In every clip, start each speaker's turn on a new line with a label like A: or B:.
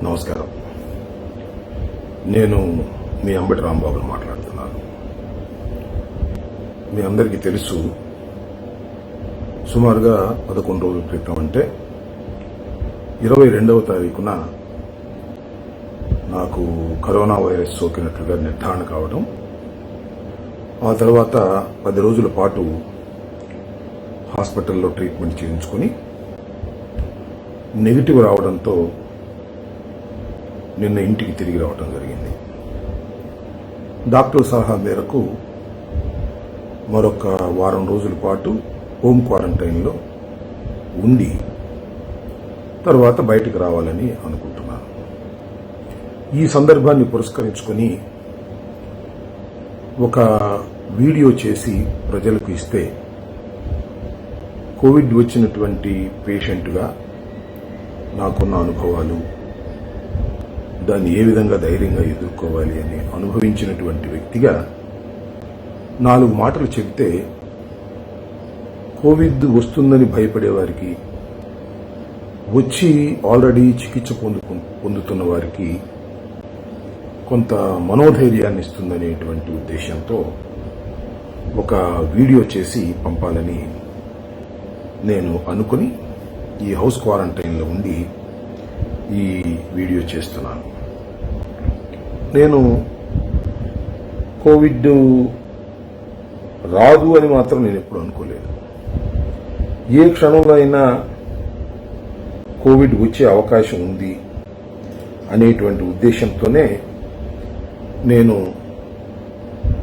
A: నమస్కారం. నేను మీ అంబటి రాంబాబుని మాట్లాడుతున్నాను. మీ అందరికీ తెలుసు, సుమారుగా 11 రోజుల క్రితం అంటే 22వ తారీఖున నాకు కరోనా వైరస్ సోకినట్లుగా నిర్ధారణ కావడం, ఆ తర్వాత 10 రోజుల పాటు హాస్పిటల్లో ట్రీట్మెంట్ చేయించుకుని నెగిటివ్ రావడంతో నిన్న ఇంటికి తిరిగి రావడం జరిగింది. డాక్టర్ సలహా మేరకు మరొక వారం రోజుల పాటు హోమ్ క్వారంటైన్లో ఉండి తర్వాత బయటికి రావాలని అనుకుంటున్నాను. ఈ సందర్భాన్ని పురస్కరించుకొని ఒక వీడియో చేసి ప్రజలకు ఇస్తే కోవిడ్ వచ్చినటువంటి పేషెంట్గా నాకున్న అనుభవాలు, దాన్ని ఏ విధంగా ధైర్యంగా ఎదుర్కోవాలి అని అనుభవించినటువంటి వ్యక్తిగా 4 మాటలు చెబితే కోవిడ్ వస్తుందని భయపడేవారికి, వచ్చి ఆల్రెడీ చికిత్స పొందుతున్న వారికి కొంత మనోధైర్యాన్ని ఇస్తుందనేటువంటి ఉద్దేశంతో ఒక వీడియో చేసి పంపాలని నేను అనుకుని ఈ హౌస్ క్వారంటైన్లో ఉండి ఈ వీడియో చేస్తున్నాను. నేను కోవిడ్ రాదు అని మాత్రం నేను ఎప్పుడు అనుకోలేదు. ఏ క్షణంలో అయినా కోవిడ్ వచ్చే అవకాశం ఉంది అనేటువంటి ఉద్దేశంతోనే నేను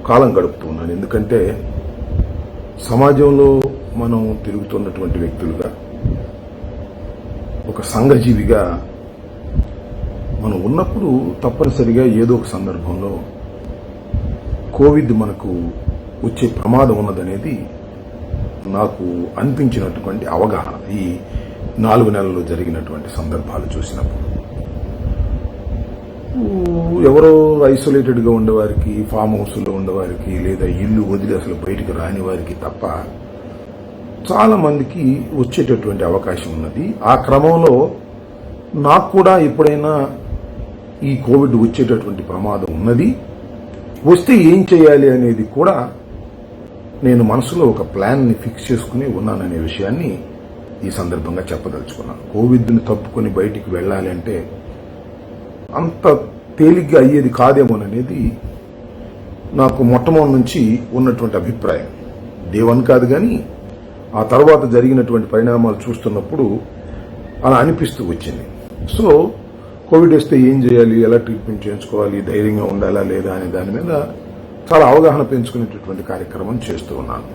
A: కాలం గడుపుతున్నాను. ఎందుకంటే సమాజంలో మనం తిరుగుతున్నటువంటి వ్యక్తులుగా, ఒక సంఘజీవిగా మనం ఉన్నప్పుడు తప్పనిసరిగా ఏదో ఒక సందర్భంలో కోవిడ్ మనకు వచ్చే ప్రమాదం ఉన్నదనేది నాకు అనిపించినటువంటి అవగాహన ఈ 4 నెలల్లో జరిగినటువంటి సందర్భాలు చూసినప్పుడు. ఎవరో ఐసోలేటెడ్గా ఉండేవారికి, ఫామ్ హౌస్లో ఉండేవారికి, లేదా ఇల్లు వదిలి అసలు బయటికి రాని వారికి తప్ప చాలా మందికి వచ్చేటటువంటి అవకాశం ఉన్నది. ఆ క్రమంలో నాకు కూడా ఎప్పుడైనా ఈ కోవిడ్ వచ్చేటటువంటి ప్రమాదం ఉన్నది, వస్తే ఏం చేయాలి అనేది కూడా నేను మనసులో ఒక ప్లాన్ని ఫిక్స్ చేసుకుని ఉన్నాననే విషయాన్ని ఈ సందర్భంగా చెప్పదలుచుకున్నాను. కోవిడ్ని తప్పుకొని బయటికి వెళ్ళాలి అంటే అంత తేలిగ్గా అయ్యేది కాదేమోననేది నాకు మొట్టమొదటి నుంచి ఉన్నటువంటి అభిప్రాయం. దేవన్ కాదు కానీ ఆ తర్వాత జరిగినటువంటి పరిణామాలు చూస్తున్నప్పుడు అలా అనిపిస్తూ వచ్చింది. సో కోవిడ్ వస్తే ఏం చేయాలి, ఎలా ట్రీట్మెంట్ చేయించుకోవాలి, ధైర్యంగా ఉండాలా లేదా అనే దాని మీద చాలా అవగాహన పెంచుకునేటటువంటి కార్యక్రమం చేస్తూ ఉన్నాను.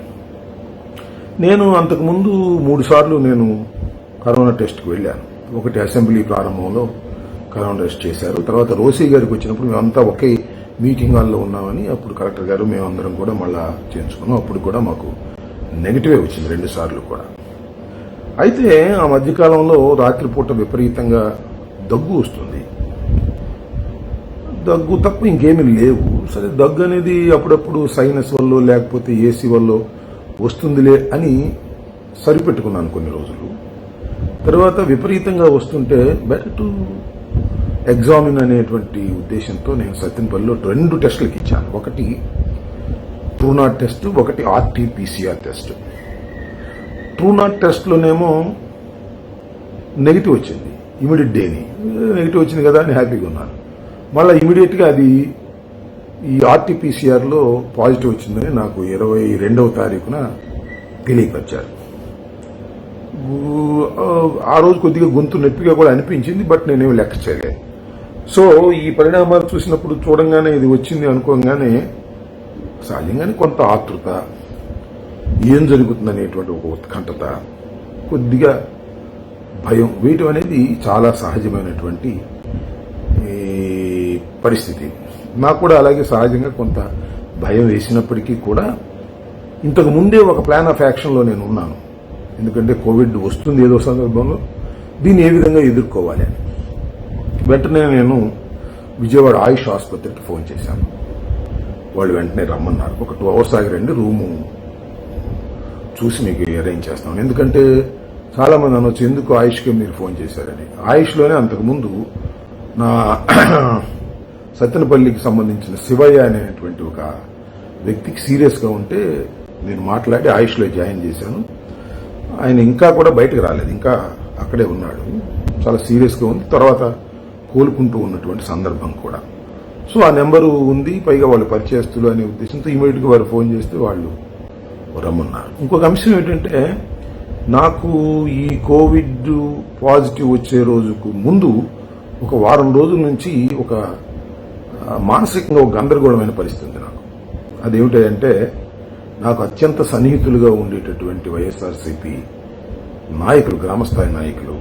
A: నేను అంతకుముందు 3 సార్లు నేను కరోనా టెస్ట్కి వెళ్ళాను. ఒకటి అసెంబ్లీ ప్రారంభంలో కరోనా టెస్ట్ చేశారు. తర్వాత రోసీ గారికి వచ్చినప్పుడు మేమంతా ఒకే మీటింగ్ హాల్లో ఉన్నామని అప్పుడు కలెక్టర్ గారు మేమందరం కూడా మళ్ళా చేయించుకున్నాం. అప్పుడు కూడా మాకు నెగిటివే వచ్చింది 2 సార్లు కూడా. అయితే ఆ మధ్యకాలంలో రాత్రిపూట విపరీతంగా దగ్గు వస్తుంది. దగ్గు తప్ప ఇంకేమీ లేవు. సరే, దగ్గు అనేది అప్పుడప్పుడు సైనస్ వల్ల లేకపోతే ఏసీ వల్ల వస్తుందిలే అని సరిపెట్టుకున్నాను కొన్ని రోజులు. తర్వాత విపరీతంగా వస్తుంటే బెటర్ టు ఎగ్జామిన్ అనేటువంటి ఉద్దేశంతో నేను సత్యనపల్లిలో 2 టెస్టులకు ఇచ్చాను. ఒకటి ట్రూనాట్ టెస్ట్, ఒకటి RT-PCR టెస్ట్. ట్రూనాట్ టెస్ట్లోనేమో నెగిటివ్ వచ్చింది. ఇమీడియట్ డేని నెగిటివ్ వచ్చింది కదా అని హ్యాపీగా ఉన్నాను. మళ్ళీ ఇమీడియట్గా అది ఈ RT-PCRలో పాజిటివ్ వచ్చిందని నాకు 22వ తారీఖున తెలియపరిచారు. ఆ రోజు కొద్దిగా గొంతు నొప్పిగా కూడా అనిపించింది, బట్ నేనేమి లెక్క చేయలేదు. సో ఈ పరిణామాలు చూసినప్పుడు చూడంగానే ఇది వచ్చింది అనుకోగానే సహజంగానే కొంత ఆతృత, ఏం జరుగుతుందనేటువంటి ఒక ఉత్కంఠత, కొద్దిగా భయం వేయటం అనేది చాలా సహజమైనటువంటి పరిస్థితి. నాకు కూడా అలాగే సహజంగా కొంత భయం వేసినప్పటికీ కూడా ఇంతకు ముందే ఒక ప్లాన్ ఆఫ్ యాక్షన్లో నేను ఉన్నాను. ఎందుకంటే కోవిడ్ వస్తుంది ఏదో సందర్భంలో, దీన్ని ఏ విధంగా ఎదుర్కోవాలి అని. వెంటనే నేను విజయవాడ ఆయుష్ ఆసుపత్రికి ఫోన్ చేశాను. వాళ్ళు వెంటనే రమ్మన్నారు. ఒక 2 అవర్స్ ఆగి రండి, రూము చూసి మీకు అరేంజ్ చేస్తాం. ఎందుకంటే చాలా మంది అనొచ్చు, ఎందుకు ఆయుష్కే మీరు ఫోన్ చేశారని. ఆయుష్లోనే అంతకుముందు నా సత్తెనపల్లికి సంబంధించిన శివయ్య అనేటువంటి ఒక వ్యక్తికి సీరియస్గా ఉంటే నేను మాట్లాడి ఆయుష్లో జాయిన్ చేశాను. ఆయన ఇంకా కూడా బయటకు రాలేదు, ఇంకా అక్కడే ఉన్నాడు. చాలా సీరియస్గా ఉంది. తర్వాత కోలుకుంటూ ఉన్నటువంటి సందర్భం కూడా. సో ఆ నెంబరు ఉంది, పైగా వాళ్ళు పరిచయస్తులు అనే ఉద్దేశంతో ఇమీడియట్గా వారు ఫోన్ చేస్తే వాళ్ళు రమ్మన్నారు. ఇంకొక అంశం ఏంటంటే, నాకు ఈ కోవిడ్ పాజిటివ్ వచ్చే రోజుకు ముందు ఒక వారం రోజుల నుంచి ఒక మానసికంగా ఒక గందరగోళమైన పరిస్థితి నాకు. అదేమిటంటే, నాకు అత్యంత సన్నిహితులుగా ఉండేటటువంటి వైఎస్ఆర్సీపీ నాయకులు, గ్రామస్థాయి నాయకులు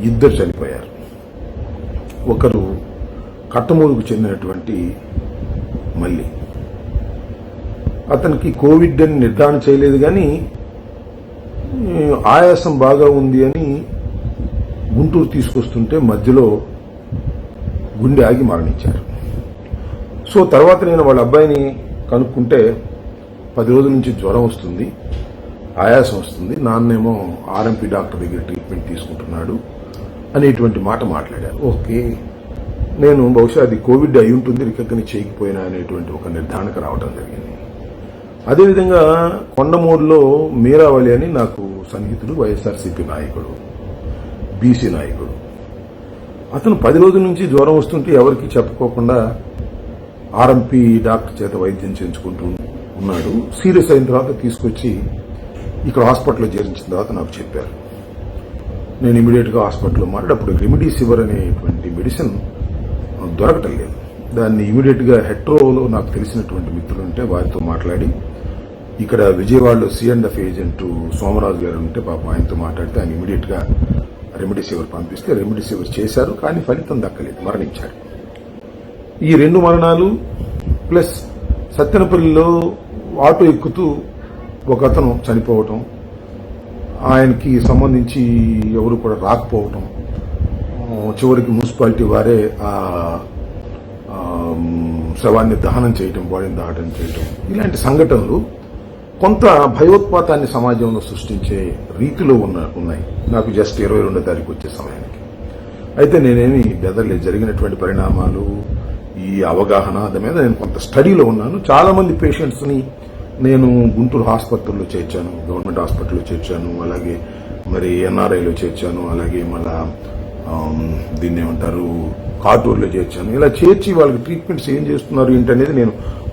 A: ఇద్దరు చనిపోయారు. ఒకరు కట్టమూరుకు చెందినటువంటి మల్లి, అతనికి కోవిడ్ అని నిర్ధారణ చేయలేదు, కానీ ఆయాసం బాగా ఉంది అని గుంటూరు తీసుకొస్తుంటే మధ్యలో గుండె ఆగి మరణించారు. సో తర్వాత నేను వాళ్ళ అబ్బాయిని కనుక్కుంటే 10 రోజుల నుంచి జ్వరం వస్తుంది, ఆయాసం వస్తుంది, నాన్నేమో ఆర్ఎంపీ డాక్టర్ దగ్గర ట్రీట్మెంట్ తీసుకుంటున్నాడు అనేటువంటి మాట మాట్లాడారు. ఓకే, నేను బహుశా అది కోవిడ్ అయి ఉంటుంది, రికగ్నైజ్ చేయకపోయినా అనేటువంటి ఒక నిర్ధారణకు రావడం జరిగింది. అదేవిధంగా కొండమూరులో మీరావళి అని నాకు సన్నిహితుడు, వైఎస్ఆర్సీపీ నాయకుడు, బీసీ నాయకుడు. అతను 10 రోజుల నుంచి జ్వరం వస్తుంటే ఎవరికి చెప్పుకోకుండా ఆర్ఎంపీ డాక్టర్ చేత వైద్యం చేయించుకుంటూ ఉన్నాడు. సీరియస్ అయిన తర్వాత తీసుకొచ్చి ఇక్కడ హాస్పిటల్లో చేరించిన తర్వాత నాకు చెప్పారు. నేను ఇమీడియట్గా హాస్పిటల్లో మాట్లాడి, అప్పుడు రెమిడీసివర్ అనేటువంటి మెడిసిన్ దొరకటం లేదు. దాన్ని ఇమీడియట్గా హెట్రోలో నాకు తెలిసినటువంటి మిత్రులు ఉంటే వారితో మాట్లాడి, ఇక్కడ విజయవాడలో C&F ఏజెంట్ సోమరాజు గారు ఉంటే పాప ఆయనతో మాట్లాడితే ఆయన ఇమీడియట్గా రెమిడీసివర్ పంపిస్తే రెమిడీసివర్ చేశారు, కానీ ఫలితం దక్కలేదు, మరణించారు. ఈ 2 మరణాలు ప్లస్ సత్తెనపల్లిలో ఆటో ఎక్కుతూ ఒక అతను చనిపోవటం, ఆయనకి సంబంధించి ఎవరు కూడా రాకపోవటం, చివరికి మున్సిపాలిటీ వారే ఆ శవాన్ని దహనం చేయటం, బాడీని దహనం చేయటం, ఇలాంటి సంఘటనలు కొంత భయోత్పాతాన్ని సమాజంలో సృష్టించే రీతిలో ఉన్నాయి. నాకు జస్ట్ 22వ తారీఖు వచ్చే సమయానికి అయితే నేనేమి బెదర్లేదు. జరిగినటువంటి పరిణామాలు, ఈ అవగాహన దాని మీద నేను కొంత స్టడీలో ఉన్నాను. చాలా మంది పేషెంట్స్ ని నేను గుంటూరు హాస్పిటల్లో చేర్చాను, గవర్నమెంట్ హాస్పిటల్లో చేర్చాను, అలాగే మరి ఎన్ఆర్ఐలో చేర్చాను, అలాగే మళ్ళా దీన్ని ఏమంటారు కాటూరులో చేర్చాను. ఇలా చేర్చి వాళ్ళకి ట్రీట్మెంట్స్ ఏం చేస్తున్నారు ఏంటనేది నేను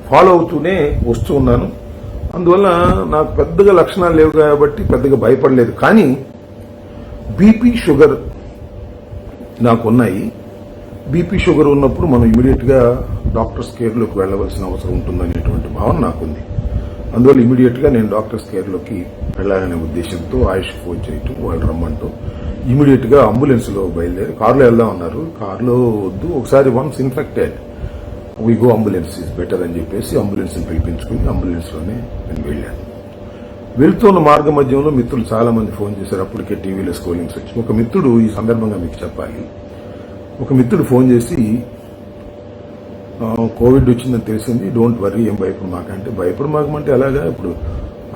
A: ఫాలో అవుతూనే వస్తూ ఉన్నాను. అందువల్ల నాకు పెద్దగా లక్షణాలు లేవు కాబట్టి పెద్దగా భయపడలేదు. కానీ బీపీ, షుగర్ నాకు ఉన్నాయి. బీపీ, షుగర్ ఉన్నప్పుడు మనం ఇమీడియట్ గా డాక్టర్స్ కేర్లోకి వెళ్లవలసిన అవసరం ఉంటుందనేటువంటి భావన నాకుంది. అందువల్ల ఇమీడియట్ గా నేను డాక్టర్స్ కేర్లోకి వెళ్లాలనే ఉద్దేశంతో ఆయుష్ ఫోన్ చేయటం, వాళ్ళు రమ్మంటూ ఇమీడియట్ గా అంబులెన్స్ లో బయలుదేరి కారులో వెళ్దాం అన్నారు. కారులో వద్దు, ఒకసారి once infected we go ambulance is better అని చెప్పేసి అంబులెన్స్ ని పిలిపించుకుని అంబులెన్స్ లోనే నేను వెళ్ళాను. వెళ్తున్న మార్గ మధ్యంలో మిత్రులు చాలా మంది ఫోన్ చేశారు. అప్పటికే టీవీలో స్క్రోలింగ్స్ వచ్చి ఒక మిత్రుడు, ఈ సందర్భంగా మీకు చెప్పాలి, ఒక మిత్రుడు ఫోన్ చేసి కోవిడ్ వచ్చిందని తెలిసింది, డోంట్ వర్రీ, ఏం భయపడు మాకంటే. భయపడు మాకమంటే ఎలాగా, ఇప్పుడు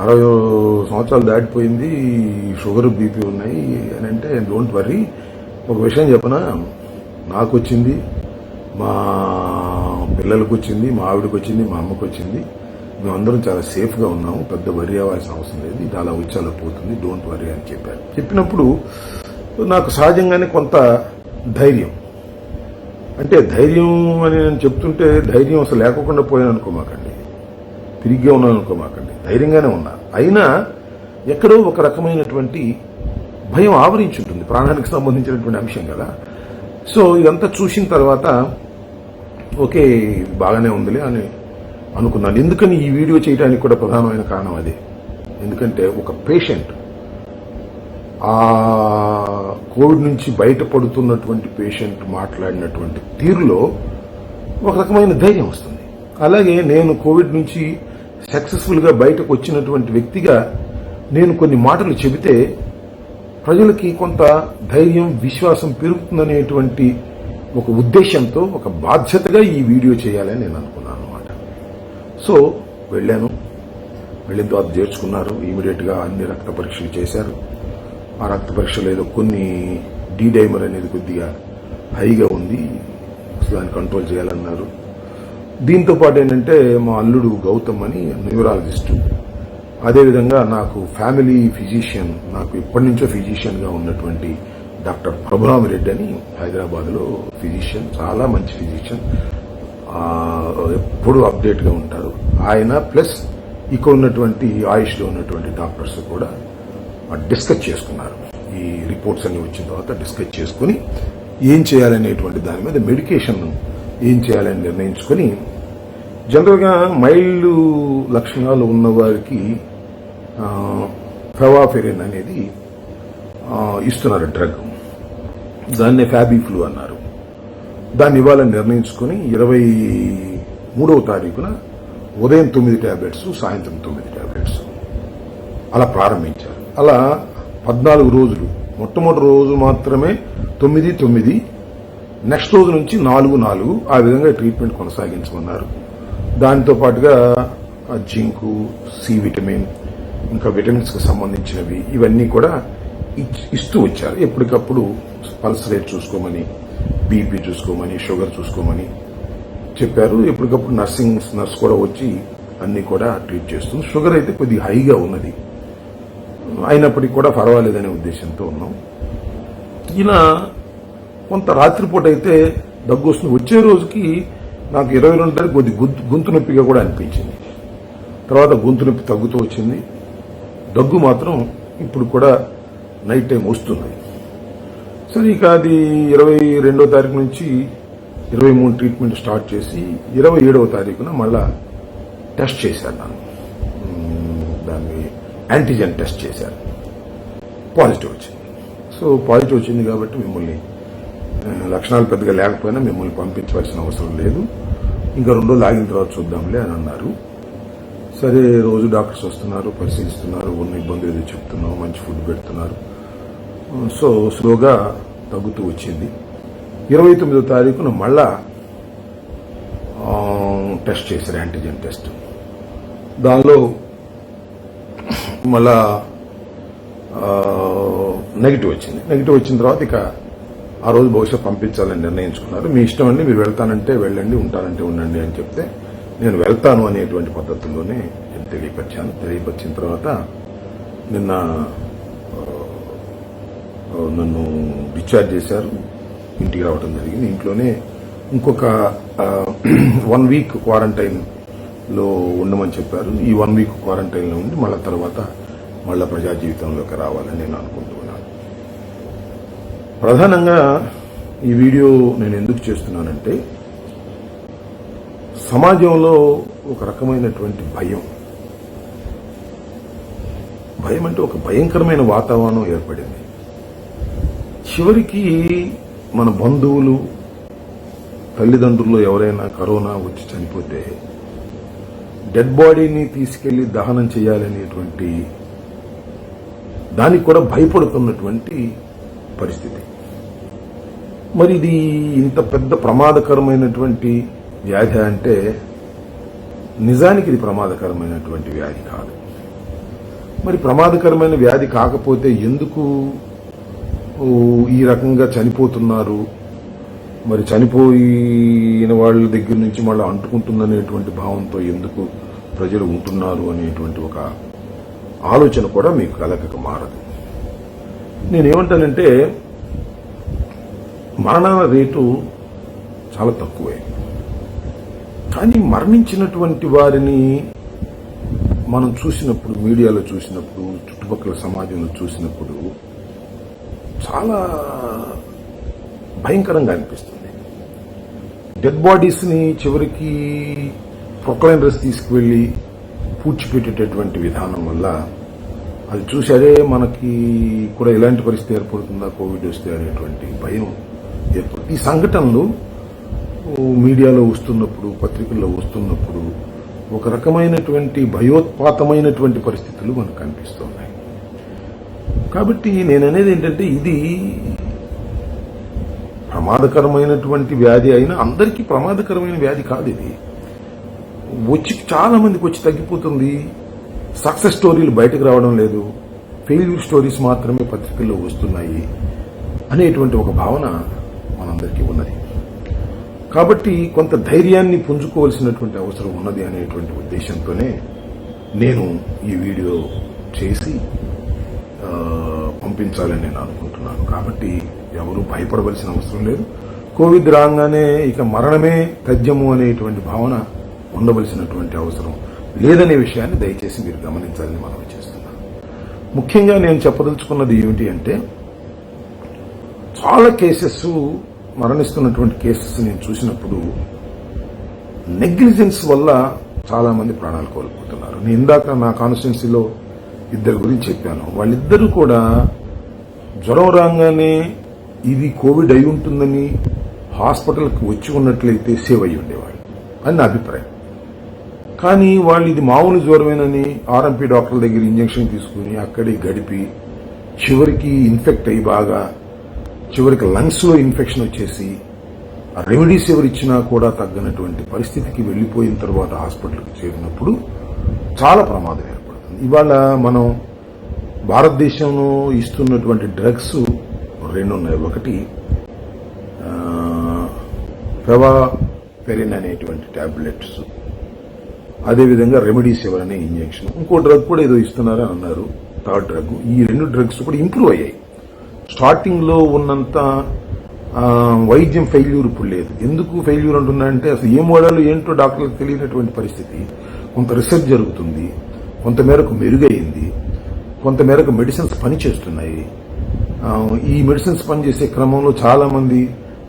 A: 60 సంవత్సరాలు దాటిపోయింది, షుగర్, బీపీ ఉన్నాయి అని అంటే డోంట్ వర్రీ. ఒక విషయం చెప్పనా, నాకు వచ్చింది, మా పిల్లలకు వచ్చింది, మా ఆవిడకి వచ్చింది, మా అమ్మకు వచ్చింది, మేమందరం చాలా సేఫ్ గా ఉన్నాము, పెద్ద వరి అవ్వాల్సిన అవసరం లేదు, ఇది అలా వచ్చి అలా పోతుంది, డోంట్ వరీ అని చెప్పారు. చెప్పినప్పుడు నాకు సహజంగానే కొంత ధైర్యం, అంటే ధైర్యం అని నేను చెప్తుంటే ధైర్యం అసలు లేకుండా పోయాను అనుకోమాకండి, తిరిగ్గా ఉన్నాను అనుకోమాకండి, ధైర్యంగానే ఉన్నా. అయినా ఎక్కడో ఒక రకమైనటువంటి భయం ఆవరించి ఉంటుంది, ప్రాణానికి సంబంధించినటువంటి అంశం కదా. సో ఇదంతా చూసిన తర్వాత ఓకే బాగానే ఉందిలే అని అనుకున్నాను. ఎందుకని ఈ వీడియో చేయడానికి కూడా ప్రధానమైన కారణం అదే. ఎందుకంటే ఒక పేషెంట్, ఆ కోవిడ్ నుంచి బయటపడుతున్నటువంటి పేషెంట్ మాట్లాడినటువంటి తీరులో ఒక రకమైన ధైర్యం వస్తుంది. అలాగే నేను కోవిడ్ నుంచి సక్సెస్ఫుల్ గా బయటకు వచ్చినటువంటి వ్యక్తిగా నేను కొన్ని మాటలు చెబితే ప్రజలకి కొంత ధైర్యం, విశ్వాసం పెరుగుతుందనేటువంటి ఒక ఉద్దేశంతో, ఒక బాధ్యతగా ఈ వీడియో చేయాలని నేను అనుకున్నాను అన్నమాట. సో వెళ్ళాను, వెళ్ళిన తర్వాత చేర్చుకున్నారు, ఇమీడియట్ గా అన్ని రక్త పరీక్షలు చేశారు. ఆ రక్త పరీక్షలు ఏదో కొన్ని డైమర్ అనేది కొద్దిగా హైగా ఉంది, అసలు దాన్ని కంట్రోల్ చేయాలన్నారు. దీంతో పాటు ఏంటంటే మా అల్లుడు గౌతమ్ అని న్యూరాలజిస్టు, అదేవిధంగా నాకు ఫ్యామిలీ ఫిజిషియన్, నాకు ఇప్పటి నుంచో ఫిజిషియన్గా ఉన్నటువంటి డాక్టర్ ప్రభురామిరెడ్డి అని హైదరాబాద్లో ఫిజిషియన్, చాలా మంచి ఫిజిషియన్, ఎప్పుడు అప్డేట్గా ఉంటారు ఆయన. ప్లస్ ఇక్కడ ఉన్నటువంటి ఆయుష్లో ఉన్నటువంటి డాక్టర్స్ కూడా డిస్కస్ చేసుకున్నారు. ఈ రిపోర్ట్స్ అన్ని వచ్చిన తర్వాత డిస్కస్ చేసుకుని ఏం చేయాలనేటువంటి దాని మీద మెడికేషన్ ఏం చేయాలని నిర్ణయించుకొని, జనరల్గా మైల్డ్ లక్షణాలు ఉన్న వారికి ఫెవాఫెరిన్ అనేది ఇస్తున్నారు డ్రగ్, దాన్నే ఫ్యాబిఫ్లూ అన్నారు. దాన్ని ఇవ్వాలని నిర్ణయించుకుని 23వ తారీఖున ఉదయం 9 టాబ్లెట్స్, సాయంత్రం 9 టాబ్లెట్స్ అలా ప్రారంభించారు. అలా 14 రోజులు, మొట్టమొదటి రోజు మాత్రమే 9, నెక్స్ట్ రోజు నుంచి 4, ఆ విధంగా ట్రీట్మెంట్ కొనసాగించమన్నారు. దాంతో పాటుగా జింకు, సి విటమిన్, ఇంకా విటమిన్స్ కి సంబంధించినవి ఇవన్నీ కూడా ఇస్తూ వచ్చారు. ఎప్పటికప్పుడు పల్స్ రేట్ చూసుకోమని, బీపీ చూసుకోమని, షుగర్ చూసుకోమని చెప్పారు. ఎప్పటికప్పుడు నర్స్ కూడా వచ్చి అన్ని కూడా ట్రీట్ చేస్తుంది. షుగర్ అయితే కొద్దిగా హైగా ఉన్నది, అయినప్పటికీ కూడా పర్వాలేదనే ఉద్దేశంతో ఉన్నాం. ఈయన కొంత రాత్రిపూట అయితే దగ్గు వస్తుంది. వచ్చే రోజుకి నాకు 22 తారీఖు కొద్ది గొంతు నొప్పిగా కూడా అనిపించింది. తర్వాత గొంతు నొప్పి తగ్గుతూ వచ్చింది. దగ్గు మాత్రం ఇప్పుడు కూడా నైట్ టైం వస్తుంది. సరే, ఇక అది 22వ తారీఖు నుంచి 23 ట్రీట్మెంట్ స్టార్ట్ చేసి 27వ తారీఖున మళ్ళా టెస్ట్ చేశారు. దాన్ని యాంటీజెన్ టెస్ట్ చేశారు, పాజిటివ్ వచ్చింది. సో పాజిటివ్ వచ్చింది కాబట్టి మిమ్మల్ని లక్షణాలు పెద్దగా లేకపోయినా మిమ్మల్ని పంపించవలసిన అవసరం లేదు, ఇంకా 2 రోజులు ఆగిన తర్వాత చూద్దాంలే అని అన్నారు. సరే, రోజు డాక్టర్స్ వస్తున్నారు, పరిశీలిస్తున్నారు, ఉన్న ఇబ్బందులు ఏదో చెప్తున్నాం, మంచి ఫుడ్ పెడుతున్నారు. సో స్లోగా తగ్గుతూ వచ్చింది. 29వ తారీఖున మళ్ళా టెస్ట్ చేశారు, యాంటీజెన్ టెస్ట్. దానిలో మళ్ళా నెగిటివ్ వచ్చింది. నెగిటివ్ వచ్చిన తర్వాత ఇక ఆ రోజు బహుశా పంపించాలని నిర్ణయించుకున్నారు. మీ ఇష్టం అండి, మీరు వెళ్తానంటే వెళ్ళండి, ఉంటానంటే ఉండండి అని చెప్తే నేను వెళ్తాను అనేటువంటి పద్ధతుల్లోనే నేను తెలియపరిచాను. తెలియపరిచిన తర్వాత నిన్న నన్ను డిశ్చార్జ్ చేశారు, ఇంటికి రావడం జరిగింది. ఇంట్లోనే ఇంకొక 1 వీక్ క్వారంటైన్లో ఉండమని చెప్పారు. ఈ 1 వీక్ క్వారంటైన్లో ఉండి మళ్ళా తర్వాత మళ్ళా ప్రజా జీవితంలోకి రావాలని నేను అనుకుంటున్నాను. ప్రధానంగా ఈ వీడియో నేను ఎందుకు చేస్తున్నానంటే, సమాజంలో ఒక రకమైనటువంటి భయం అంటే ఒక భయంకరమైన వాతావరణం ఏర్పడింది. చివరికి మన బంధువులు, తల్లిదండ్రులు ఎవరైనా కరోనా వచ్చి చనిపోతే డెడ్ బాడీని తీసుకెళ్లి దహనం చేయాలనేటువంటి దానికి కూడా భయపడుతున్నటువంటి పరిస్థితి. మరి ఇది ఇంత పెద్ద ప్రమాదకరమైనటువంటి వ్యాధి అంటే నిజానికి ఇది ప్రమాదకరమైనటువంటి వ్యాధి కాదు. మరి ప్రమాదకరమైన వ్యాధి కాకపోతే ఎందుకు ఈ రకంగా చనిపోతున్నారు? మరి చనిపోయిన వాళ్ళ దగ్గర నుంచి మళ్ళీ అంటుకుంటుందనేటువంటి భావంతో ఎందుకు ప్రజలు ఉంటున్నారు అనేటువంటి ఒక ఆలోచన కూడా మీకు కలగక మారదు. నేనేమంటానంటే, మరణాల రేటు చాలా తక్కువే, కానీ మరణించినటువంటి వారిని మనం చూసినప్పుడు, మీడియాలో చూసినప్పుడు, చుట్టుపక్కల సమాజంలో చూసినప్పుడు చాలా భయంకరంగా అనిపిస్తుంది. డెడ్ బాడీస్ ని చివరికి ప్రొక్లైనర్స్ తీసుకువెళ్లి పూడ్చిపెట్టేటటువంటి విధానం వల్ల అది చూసారే మనకి కూడా ఇలాంటి పరిస్థితి ఏర్పడుతుందా కోవిడ్ వస్తే అనేటువంటి భయం ఏర్పడుతుంది. ఈ సంఘటనలు మీడియాలో వస్తున్నప్పుడు, పత్రికల్లో వస్తున్నప్పుడు ఒక రకమైనటువంటి భయోత్పాతమైనటువంటి పరిస్థితులు మనకు కనిపిస్తున్నాయి. కాబట్టి నేననేది ఏంటంటే, ఇది ప్రమాదకరమైనటువంటి వ్యాధి అయినా అందరికీ ప్రమాదకరమైన వ్యాధి కాదు. ఇది వచ్చి చాలా మందికి వచ్చి తగ్గిపోతుంది. సక్సెస్ స్టోరీలు బయటకు రావడం లేదు, ఫెయిల్యూర్ స్టోరీస్ మాత్రమే పత్రికల్లో వస్తున్నాయి అనేటువంటి ఒక భావన మనం అందరికీ ఉన్నది. కాబట్టి కొంత ధైర్యాన్ని పుంజుకోవాల్సినటువంటి అవసరం ఉన్నది అనేటువంటి ఉద్దేశంతోనే నేను ఈ వీడియో చేసి పంపించాలని నేను అనుకుంటున్నాను. కాబట్టి ఎవరు భయపడవలసిన అవసరం లేదు. కోవిడ్ రాగానే ఇక మరణమే తథ్యము అనేటువంటి భావన ఉండవలసినటువంటి అవసరం లేదనే విషయాన్ని దయచేసి మీరు గమనించాలని మనం చేస్తున్నాను. ముఖ్యంగా నేను చెప్పదలుచుకున్నది ఏమిటి అంటే, చాలా కేసెస్, మరణిస్తున్నటువంటి కేసెస్ నేను చూసినప్పుడు నెగ్లిజెన్స్ వల్ల చాలా మంది ప్రాణాలు కోల్పోతున్నారు. నేను ఇందాక నా కాన్స్టిట్యున్సీలో ఇద్దరు గురించి చెప్పాను. వాళ్ళిద్దరూ కూడా జ్వరం రాగానే ఇది కోవిడ్ అయి ఉంటుందని హాస్పిటల్కి వచ్చి ఉన్నట్లయితే సేవ్ అయ్యి ఉండేవాళ్ళు అని నా అభిప్రాయం. కానీ వాళ్ళు ఇది మామూలు జ్వరమేనని ఆర్ఎంపీ డాక్టర్ల దగ్గర ఇంజెక్షన్ తీసుకుని అక్కడే గడిపి చివరికి ఇన్ఫెక్ట్ అయ్యి బాగా చివరికి లంగ్స్ లో ఇన్ఫెక్షన్ వచ్చేసి రెమెడీస్ ఎవరిచ్చినా కూడా తగ్గనటువంటి పరిస్థితికి వెళ్లిపోయిన తర్వాత హాస్పిటల్కి చేరినప్పుడు చాలా ప్రమాదం ఏర్పడుతుంది. ఇవాళ మనం భారతదేశంలో ఇస్తున్నటువంటి డ్రగ్స్ రెండు ఉన్నాయి. ఒకటి ఫెవాపెరిన్ అనేటువంటి టాబ్లెట్స్, అదేవిధంగా రెమెడీసివిర్ అనే ఇంజెక్షన్. ఇంకో డ్రగ్ కూడా ఏదో ఇస్తున్నారని అన్నారు, థర్డ్ డ్రగ్. ఈ రెండు డ్రగ్స్ కూడా ఇంప్రూవ్ అయ్యాయి. స్టార్టింగ్ లో ఉన్నంత వైద్యం ఫెయిల్యూర్ ఇప్పుడు లేదు. ఎందుకు ఫెయిల్యూర్ అంటున్నారంటే అసలు ఏం వాడాలో ఏంటో డాక్టర్లకు తెలియనటువంటి పరిస్థితి. కొంత రీసెర్చ్ జరుగుతుంది, కొంతమేరకు మెరుగైంది, కొంతమేరకు మెడిసిన్స్ పనిచేస్తున్నాయి. ఈ మెడిసిన్స్ పనిచేసే క్రమంలో చాలా మంది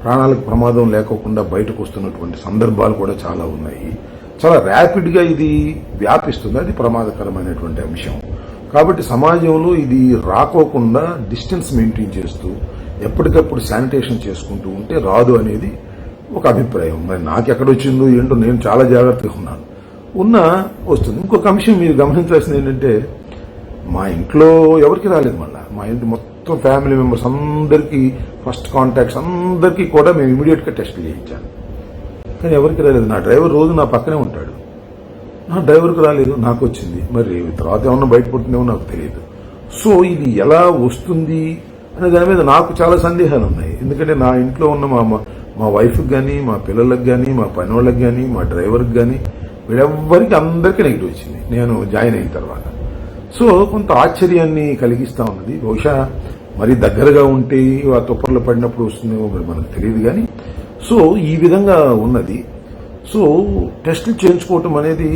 A: ప్రాణాలకు ప్రమాదం లేకోకుండా బయటకు వస్తున్నటువంటి సందర్భాలు కూడా చాలా ఉన్నాయి. చాలా ర్యాపిడ్ గా ఇది వ్యాపిస్తుంది. అది ప్రమాదకరమైనటువంటి అంశం. కాబట్టి సమాజంలో ఇది రాకోకుండా డిస్టెన్స్ మెయింటైన్ చేస్తూ ఎప్పటికప్పుడు శానిటేషన్ చేసుకుంటూ ఉంటే రాదు అనేది ఒక అభిప్రాయం. మరి నాకెక్కడొచ్చిందో ఏంటో నేను చాలా జాగ్రత్తగా ఉన్నా వస్తుంది. ఇంకొక అంశం మీరు గమనించాల్సింది ఏంటంటే, మా ఇంట్లో ఎవరికి రాలేదు. మళ్ళా మా ఇంటి మొత్తం ఫ్యామిలీ మెంబర్స్ అందరికీ, ఫస్ట్ కాంటాక్ట్స్ అందరికీ కూడా మేము ఇమీడియట్ గా టెస్టులు చేయించాను. కానీ ఎవరికి రాలేదు. నా డ్రైవర్ రోజు నా పక్కనే ఉంటాడు. నా డ్రైవర్కి రాలేదు, నాకు వచ్చింది. మరి తర్వాత ఏమన్నా బయటపడుతుందేమో నాకు తెలియదు. సో ఇది ఎలా వస్తుంది అనే దాని మీద నాకు చాలా సందేహాలు ఉన్నాయి. ఎందుకంటే నా ఇంట్లో ఉన్న మా వైఫ్కి కానీ, మా పిల్లలకు కానీ, మా పని వాళ్ళకి కానీ, మా డ్రైవర్కి కానీ, వీళ్ళెవ్వరికి అందరికీ నెగిటివ్ వచ్చింది నేను జాయిన్ అయిన తర్వాత. సో కొంత ఆశ్చర్యాన్ని కలిగిస్తా ఉన్నది. బహుశా మరి దగ్గరగా ఉంటే ఆ తుప్పర్లు పడినప్పుడు వస్తుందేమో మరి మనకు తెలియదు. కానీ సో ఈ విధంగా ఉన్నది. సో టెస్టులు చేయించుకోవటం అనేది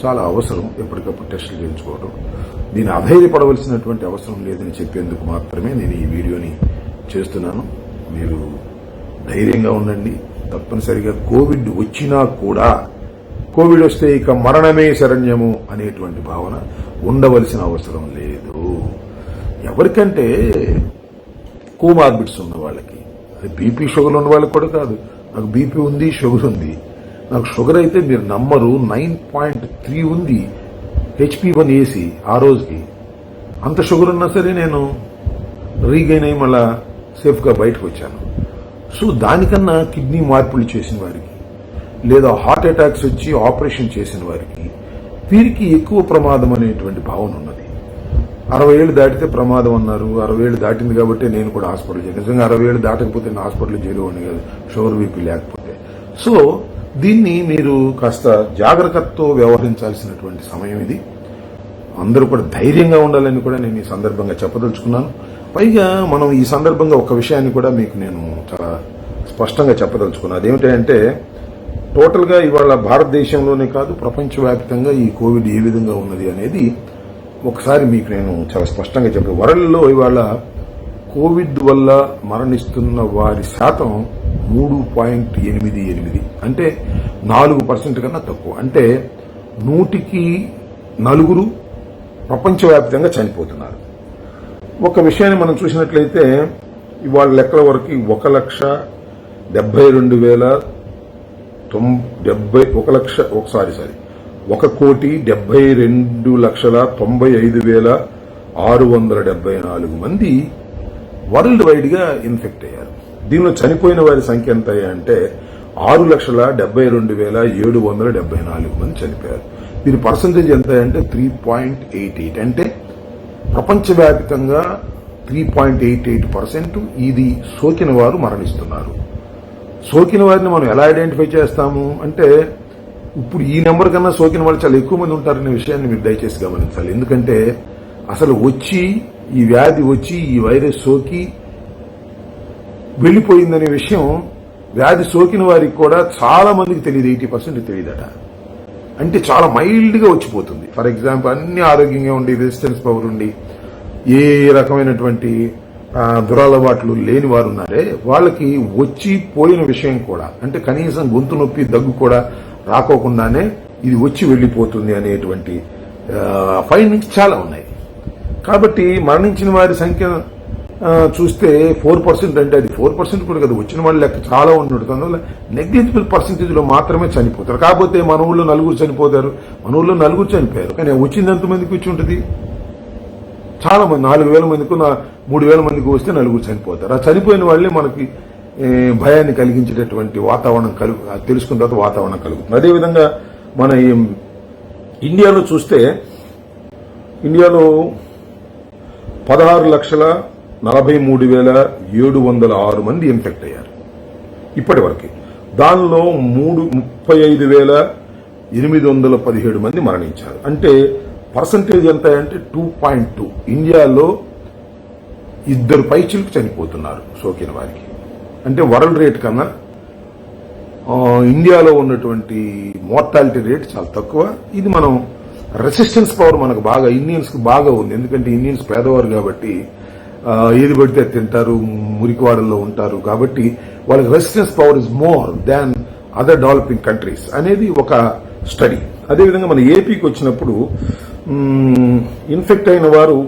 A: చాలా అవసరం. ఎప్పటికప్పుడు టెస్టులు చేయించుకోవడం, దీన్ని అధైర్యపడవలసినటువంటి అవసరం లేదని చెప్పేందుకు మాత్రమే నేను ఈ వీడియోని చేస్తున్నాను. మీరు ధైర్యంగా ఉండండి. తప్పనిసరిగా కోవిడ్ వచ్చినా కూడా, కోవిడ్ వస్తే ఇక మరణమే శరణ్యము అనేటువంటి భావన ఉండవలసిన అవసరం లేదు. ఎవరికంటే కోమార్బిడ్స్ ఉన్న వాళ్ళకి, అది బీపీ షుగర్ ఉన్న వాళ్ళకి కూడా కాదు. నాకు బీపీ ఉంది, షుగర్ ఉంది. నాకు షుగర్ అయితే మీరు నమ్మరు, 9.3 ఉంది HP1AC ఆ రోజుకి. అంత షుగర్ ఉన్నా సరే నేను రీగైన్ అయ్యి మళ్ళా సేఫ్ గా బయటకు వచ్చాను. సో దానికన్నా కిడ్నీ మార్పులు చేసిన వారికి, లేదా హార్ట్ అటాక్స్ వచ్చి ఆపరేషన్ చేసిన వారికి, వీరికి ఎక్కువ ప్రమాదం అనేటువంటి భావన ఉన్నది. 60 ఏళ్ళు దాటితే ప్రమాదం అన్నారు. 60 ఏళ్ళు దాటింది కాబట్టి నేను కూడా హాస్పిటల్ చేయాలి. నిజంగా 60 ఏళ్ళు దాటకపోతే నేను హాస్పిటల్ చేరేవాడిని కాదు, షుగర్ బీపీ లేకపోతే. సో దీన్ని మీరు కాస్త జాగ్రత్తతో వ్యవహరించాల్సినటువంటి సమయం ఇది. అందరూ కూడా ధైర్యంగా ఉండాలని కూడా నేను ఈ సందర్భంగా చెప్పదలుచుకున్నాను. పైగా మనం ఈ సందర్భంగా ఒక విషయాన్ని కూడా మీకు నేను చాలా స్పష్టంగా చెప్పదలుచుకున్నాను. అదేమిటంటే, టోటల్ గా ఇవాళ భారతదేశంలోనే కాదు ప్రపంచవ్యాప్తంగా ఈ కోవిడ్ ఏ విధంగా ఉన్నది అనేది ఒకసారి మీకు నేను చాలా స్పష్టంగా చెప్పాను. వరల్డ్లో ఇవాళ కోవిడ్ వల్ల మరణిస్తున్న వారి శాతం 3.88, అంటే 4% కన్నా తక్కువ. అంటే 100కి 4 ప్రపంచవ్యాప్తంగా చనిపోతున్నారు. ఒక విషయాన్ని మనం చూసినట్లయితే ఇవాళ లెక్కల వరకు 1,72,95,674 మంది వరల్డ్ వైడ్ గా ఇన్ఫెక్ట్ అయ్యారు. దీనిలో చనిపోయిన వారి సంఖ్య ఎంత అంటే 6,72,774 మంది చనిపోయారు. దీని పర్సంటేజ్ ఎంత అంటే 3.88. అంటే ప్రపంచవ్యాప్తంగా 3.88% ఇది సోకిన వారు మరణిస్తున్నారు. సోకిన వారిని మనం ఎలా ఐడెంటిఫై చేస్తాము అంటే ఇప్పుడు ఈ నెంబర్ కన్నా సోకిన వాళ్ళు చాలా ఎక్కువ మంది ఉంటారనే విషయాన్ని మీరు దయచేసి గమనించాలి. ఎందుకంటే అసలు వచ్చి ఈ వ్యాధి వచ్చి ఈ వైరస్ సోకి వెళ్లిపోయిందనే విషయం వ్యాధి సోకిన వారికి కూడా చాలా మందికి తెలియదు, 80% తెలియదట. అంటే చాలా మైల్డ్ గా వచ్చిపోతుంది. ఫర్ ఎగ్జాంపుల్ అన్ని ఆరోగ్యంగా ఉండి రెసిస్టెన్స్ పవర్ ఉండి ఏ రకమైనటువంటి దురలవాట్లు లేని వారు ఉన్నారే వాళ్ళకి వచ్చి పోయిన విషయం కూడా అంటే కనీసం గొంతు నొప్పి దగ్గు కూడా రాకోకుండానే ఇది వచ్చి వెళ్లిపోతుంది అనేటువంటి ఫైండింగ్స్ చాలా ఉన్నాయి. కాబట్టి మరణించిన వారి సంఖ్య చూస్తే 4% అంటే అది 4% కూడా కదా, వచ్చిన వాళ్ళ లెక్క చాలా ఉంటుంది. అందువల్ల నెగ్లిజిబుల్ పర్సెంటేజ్ లో మాత్రమే చనిపోతారు. కాకపోతే మన ఊళ్ళో 4 చనిపోతారు, మన ఊళ్ళో 4 చనిపోయారు. కానీ వచ్చింది ఎంతమందికి వచ్చి ఉంటుంది? చాలా మంది 4,000 మందికి 3,000 మందికి వస్తే 4 చనిపోతారు. ఆ చనిపోయిన వాళ్ళే మనకి భయాన్ని కలిగించేటటువంటి వాతావరణం తెలుసుకున్న తర్వాత వాతావరణం కలుగుతుంది. అదేవిధంగా మన ఇండియాలో చూస్తే ఇండియాలో 16,43,706 మంది ఇన్ఫెక్ట్ అయ్యారు ఇప్పటి వరకు. దానిలో 35,817 మంది మరణించారు. అంటే పర్సంటేజ్ ఎంత అంటే 2.2. ఇండియాలో 2 పైచిలకు చనిపోతున్నారు సోకిన వారికి. అంటే వరల్డ్ రేట్ కన్నా ఇండియాలో ఉన్నటువంటి మోర్టాలిటీ రేట్ చాలా తక్కువ. ఇది మనం రెసిస్టెన్స్ పవర్ మనకు బాగా ఇండియన్స్ కి బాగా ఉంది. ఎందుకంటే ఇండియన్స్ పేదవారు కాబట్టి ఏది పడితే తింటారు, మురికివాడల్లో ఉంటారు కాబట్టి వాళ్ళకి resistance power is more than other developing countries అనేది ఒక స్టడీ. అదేవిధంగా మన ఏపీకి వచ్చినప్పుడు ఇన్ఫెక్ట్ అయిన వారు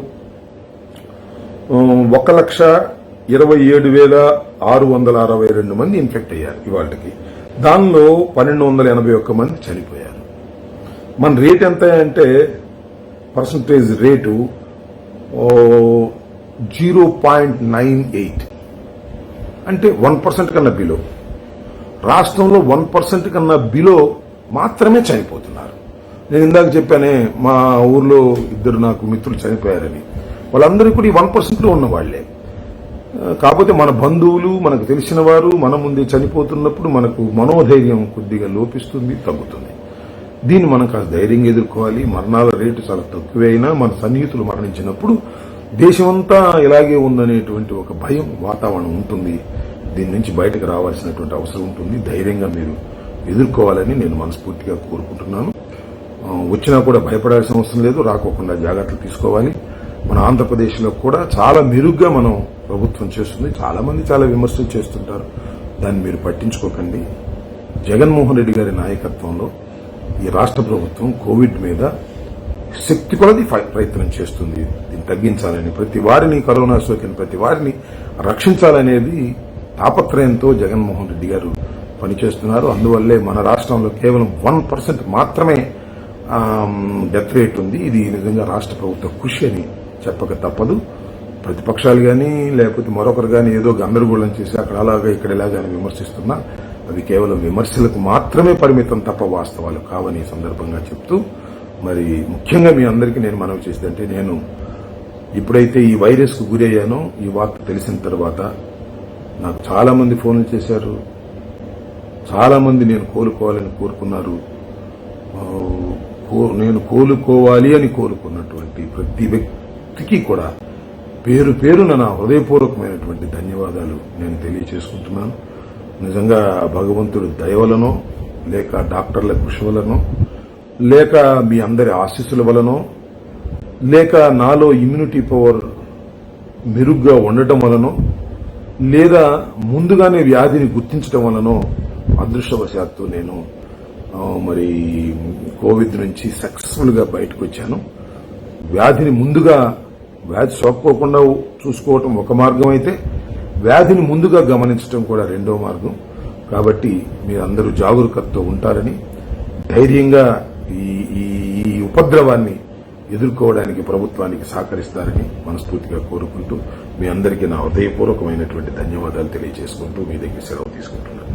A: 1,27,662 మంది ఇన్ఫెక్ట్ అయ్యారు ఇవాళకి. దానిలో 1,281 మంది చనిపోయారు. మన రేట్ ఎంత అంటే పర్సంటేజ్ రేటు 0.98 అంటే 1% కన్నా బిలో. రాష్ట్రంలో 1% కన్నా బిలో మాత్రమే చనిపోతున్నారు. నేను ఇందాక చెప్పానే మా ఊర్లో 2 నాకు మిత్రులు చనిపోయారని. వాళ్ళందరూ కూడా ఈ 1% లో ఉన్న వాళ్లే. కాకపోతే మన బంధువులు మనకు తెలిసిన వారు మన ముందే చనిపోతున్నప్పుడు మనకు మనోధైర్యం కొద్దిగా లోపిస్తుంది, తగ్గుతుంది. దీన్ని మనం కాస్త ధైర్యంగా ఎదుర్కోవాలి. మరణాల రేటు చాలా తక్కువే అయినా మన సన్నిహితులు మరణించినప్పుడు దేశమంతా ఇలాగే ఉందనేటువంటి ఒక భయం వాతావరణం ఉంటుంది. దీని నుంచి బయటకు రావాల్సినటువంటి అవసరం ఉంటుంది. ధైర్యంగా మీరు ఎదుర్కోవాలని నేను మనస్ఫూర్తిగా కోరుకుంటున్నాను. వచ్చినా కూడా భయపడాల్సిన అవసరం లేదు, రాకోకుండా జాగ్రత్తలు తీసుకోవాలి. మన ఆంధ్రప్రదేశ్లో కూడా చాలా మెరుగ్గా మనం ప్రభుత్వం చేస్తుంది. చాలా మంది చాలా విమర్శలు చేస్తుంటారు, దాన్ని మీరు పట్టించుకోకండి. జగన్మోహన్ రెడ్డి గారి నాయకత్వంలో ఈ రాష్ట్ర ప్రభుత్వం కోవిడ్ మీద శక్తి కొలది ప్రయత్నం చేస్తుంది. దీన్ని తగ్గించాలని, ప్రతి వారిని కరోనా సోకిన ప్రతి వారిని రక్షించాలనేది తాపత్రయంతో జగన్మోహన్ రెడ్డి గారు పనిచేస్తున్నారు. అందువల్లే మన రాష్ట్రంలో కేవలం 1% మాత్రమే డెత్ రేట్ ఉంది. ఇది నిజంగా రాష్ట్ర ప్రభుత్వ కృషి అని చెప్పక తప్పదు. ప్రతిపక్షాలు కానీ లేకపోతే మరొకరు కానీ ఏదో గందరగోళం చేసి అక్కడ అలాగా ఇక్కడ ఇలాగని విమర్శిస్తున్నా అవి కేవలం విమర్శలకు మాత్రమే పరిమితం తప్ప వాస్తవాలు కావని సందర్భంగా చెప్తూ, మరి ముఖ్యంగా మీ అందరికీ నేను మనవి చేసేదంటే, నేను ఇప్పుడైతే ఈ వైరస్ కు గురయ్యానో ఈ వార్త తెలిసిన తర్వాత నాకు చాలా మంది ఫోన్లు చేశారు. చాలా మంది నేను కోలుకోవాలని కోరుకున్నారు. నేను కోలుకోవాలి అని కోరుకున్నటువంటి ప్రతి వ్యక్తికి కూడా పేరు పేరున నా హృదయపూర్వకమైనటువంటి ధన్యవాదాలు నేను తెలియచేసుకుంటున్నాను. నిజంగా భగవంతుడు దయవలనో లేక డాక్టర్ల కృషి వలనో లేక మీ అందరి ఆశీస్సుల వలనో లేక నాలో ఇమ్యూనిటీ పవర్ మెరుగ్గా ఉండటం వలనో లేదా ముందుగానే వ్యాధిని గుర్తించడం వలనో అదృష్టవశాత్తు నేను మరి కోవిడ్ నుంచి సక్సెస్ఫుల్ గా బయటకు వచ్చాను. వ్యాధిని ముందుగా వ్యాధి సోకపోకుండా చూసుకోవటం ఒక మార్గం అయితే, వ్యాధిని ముందుగా గమనించడం కూడా రెండో మార్గం. కాబట్టి మీరందరూ జాగరూకతతో ఉంటారని, ధైర్యంగా ఈ ఉపద్రవాన్ని ఎదుర్కోవడానికి ప్రభుత్వానికి సహకరిస్తారని మనస్ఫూర్తిగా కోరుకుంటూ మీ అందరికీ నా హృదయపూర్వకమైనటువంటి ధన్యవాదాలు తెలియజేసుకుంటూ మీ దగ్గర సెలవు తీసుకుంటున్నాను.